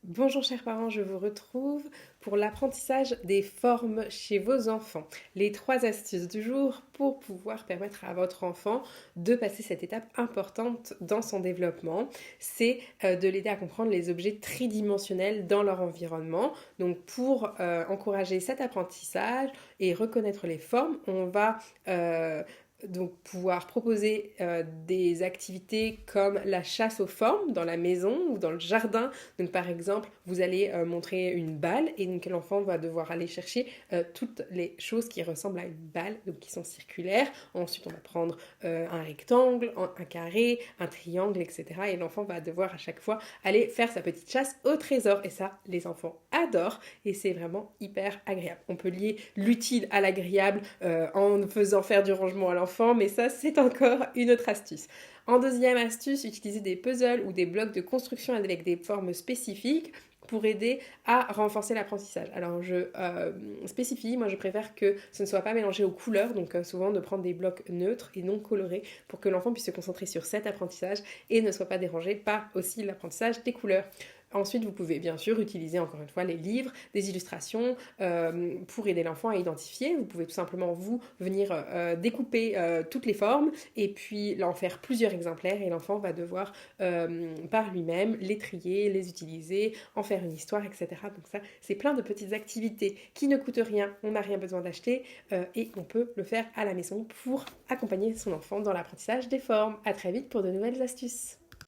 Bonjour chers parents, je vous retrouve pour l'apprentissage des formes chez vos enfants. Les 3 astuces du jour pour pouvoir permettre à votre enfant de passer cette étape importante dans son développement, c'est de l'aider à comprendre les objets tridimensionnels dans leur environnement. Donc pour encourager cet apprentissage et reconnaître les formes, on va donc pouvoir proposer des activités comme la chasse aux formes dans la maison ou dans le jardin. Donc par exemple, vous allez montrer une balle et donc l'enfant va devoir aller chercher toutes les choses qui ressemblent à une balle, donc qui sont circulaires. Ensuite, on va prendre un rectangle, un carré, un triangle, etc. Et l'enfant va devoir à chaque fois aller faire sa petite chasse au trésor. Et ça, les enfants adorent et c'est vraiment hyper agréable. On peut lier l'utile à l'agréable en faisant faire du rangement à l'enfant, mais ça, c'est encore une autre astuce. En deuxième astuce, utiliser des puzzles ou des blocs de construction avec des formes spécifiques pour aider à renforcer l'apprentissage. Alors je spécifie, moi je préfère que ce ne soit pas mélangé aux couleurs, donc souvent de prendre des blocs neutres et non colorés pour que l'enfant puisse se concentrer sur cet apprentissage et ne soit pas dérangé par aussi l'apprentissage des couleurs. Ensuite, vous pouvez bien sûr utiliser encore une fois les livres, des illustrations pour aider l'enfant à identifier. Vous pouvez tout simplement vous venir découper toutes les formes et puis en faire plusieurs exemplaires et l'enfant va devoir par lui-même les trier, les utiliser, en faire une histoire, etc. Donc ça, c'est plein de petites activités qui ne coûtent rien, on n'a rien besoin d'acheter et on peut le faire à la maison pour accompagner son enfant dans l'apprentissage des formes. À très vite pour de nouvelles astuces.